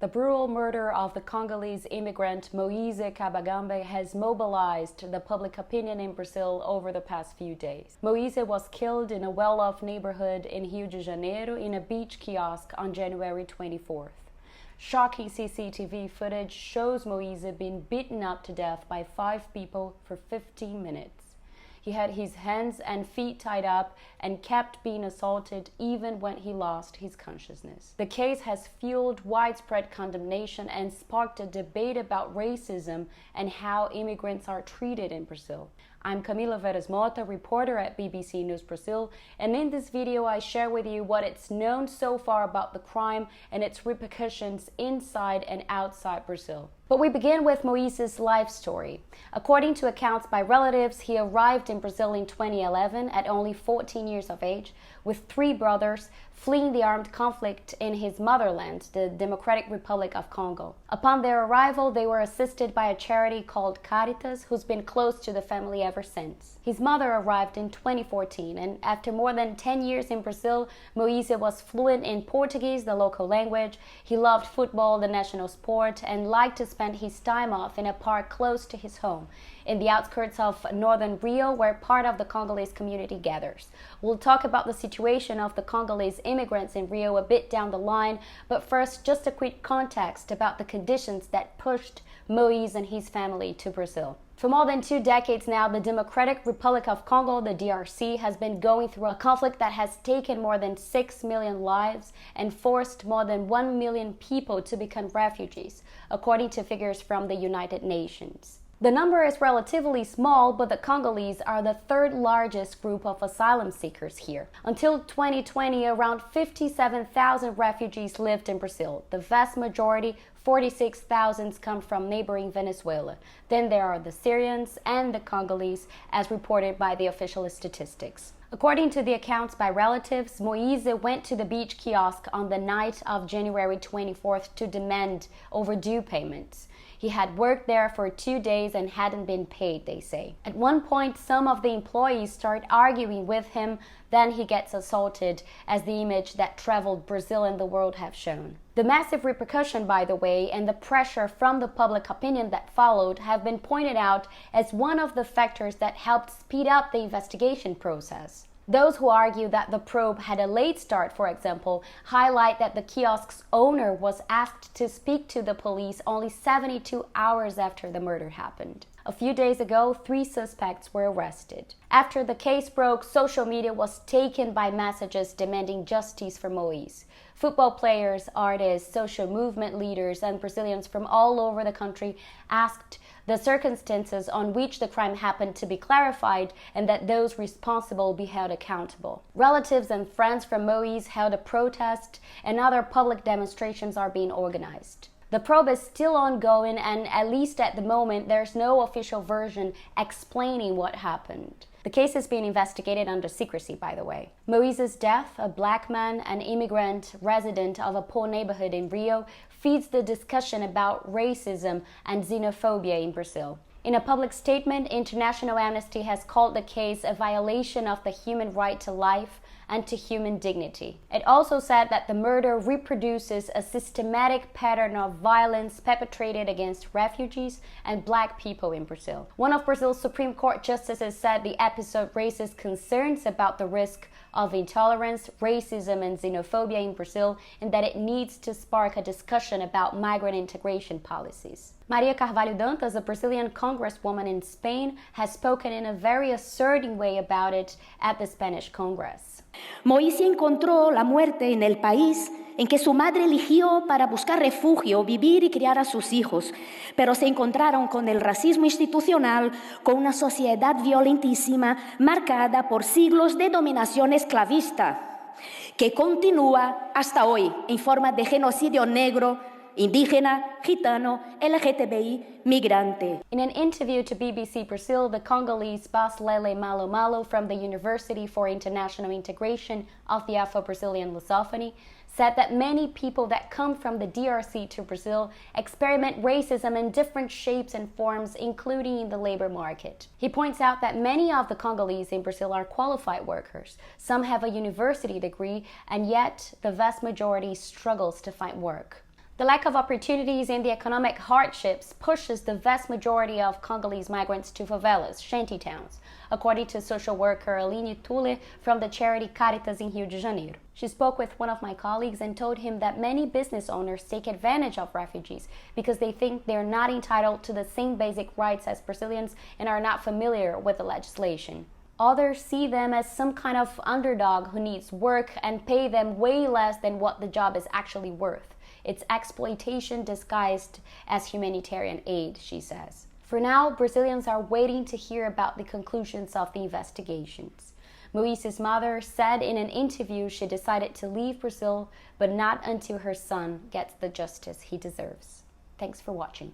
The brutal murder of the Congolese immigrant Moise Kabagambe has mobilized the public opinion in Brazil over the past few days. Moise was killed in a well-off neighborhood in Rio de Janeiro in a beach kiosk on January 24th. Shocking CCTV footage shows Moise being beaten up to death by 5 people for 15 minutes. He had his hands and feet tied up and kept being assaulted even when he lost his consciousness. The case has fueled widespread condemnation and sparked a debate about racism and how immigrants are treated in Brazil. I'm Camila Veras Mota, reporter at BBC News Brazil, and in this video I share with you what it's known so far about the crime and its repercussions inside and outside Brazil. But we begin with Moise's life story. According to accounts by relatives, he arrived in Brazil in 2011 at only 14 years of age, with 3 brothers, fleeing the armed conflict in his motherland, the Democratic Republic of Congo. Upon their arrival, they were assisted by a charity called Caritas, who's been close to the family ever since. His mother arrived in 2014, and after more than 10 years in Brazil, Moise was fluent in Portuguese, the local language. He loved football, the national sport, and liked to spend his time off in a park close to his home, in the outskirts of northern Rio, where part of the Congolese community gathers. We'll talk about the situation of the Congolese immigrants in Rio a bit down the line, but first, just a quick context about the conditions that pushed Moise and his family to Brazil. For more than 2 decades now, the Democratic Republic of Congo, the DRC, has been going through a conflict that has taken more than 6 million lives and forced more than 1 million people to become refugees, according to figures from the United Nations. The number is relatively small, but the Congolese are the 3rd largest group of asylum seekers here. Until 2020, around 57,000 refugees lived in Brazil. The vast majority, 46,000, come from neighboring Venezuela. Then there are the Syrians and the Congolese, as reported by the official statistics. According to the accounts by relatives, Moise went to the beach kiosk on the night of January 24th to demand overdue payments. He had worked there for 2 days and hadn't been paid, they say. At one point, some of the employees start arguing with him, then he gets assaulted, as the image that traveled Brazil and the world have shown. The massive repercussion, by the way, and the pressure from the public opinion that followed have been pointed out as one of the factors that helped speed up the investigation process. Those who argue that the probe had a late start, for example, highlight that the kiosk's owner was asked to speak to the police only 72 hours after the murder happened. A few days ago, 3 suspects were arrested. After the case broke, social media was taken by messages demanding justice for Moise. Football players, artists, social movement leaders, and Brazilians from all over the country asked the circumstances on which the crime happened to be clarified and that those responsible be held accountable. Relatives and friends from Moise held a protest, and other public demonstrations are being organized. The probe is still ongoing, and at least at the moment, there's no official version explaining what happened. The case is being investigated under secrecy, by the way. Moise's death, a black man, an immigrant resident of a poor neighborhood in Rio, feeds the discussion about racism and xenophobia in Brazil. In a public statement, International Amnesty has called the case a violation of the human right to life and to human dignity. It also said that the murder reproduces a systematic pattern of violence perpetrated against refugees and black people in Brazil. One of Brazil's Supreme Court justices said the episode raises concerns about the risk of intolerance, racism, and xenophobia in Brazil, and that it needs to spark a discussion about migrant integration policies. Maria Carvalho Dantas, a Brazilian congresswoman in Spain, has spoken in a very asserting way about it at the Spanish Congress. Moise encontró la muerte en el país en que su madre eligió para buscar refugio, vivir y criar a sus hijos, pero se encontraron con el racismo institucional, con una sociedad violentísima marcada por siglos de dominación esclavista, que continúa hasta hoy en forma de genocidio negro, indígena, gitano, LGTBI, migrante. In an interview to BBC Brazil, the Congolese Baslele Malo Malo from the University for International Integration of the Afro-Brazilian Lusophony said that many people that come from the DRC to Brazil experiment racism in different shapes and forms, including in the labor market. He points out that many of the Congolese in Brazil are qualified workers. Some have a university degree, and yet the vast majority struggles to find work. The lack of opportunities and the economic hardships pushes the vast majority of Congolese migrants to favelas, shantytowns, according to social worker Aline Tule from the charity Caritas in Rio de Janeiro. She spoke with one of my colleagues and told him that many business owners take advantage of refugees because they think they're not entitled to the same basic rights as Brazilians and are not familiar with the legislation. Others see them as some kind of underdog who needs work and pay them way less than what the job is actually worth. It's exploitation disguised as humanitarian aid, she says. For now, Brazilians are waiting to hear about the conclusions of the investigations. Moise's mother said in an interview she decided to leave Brazil, but not until her son gets the justice he deserves. Thanks for watching.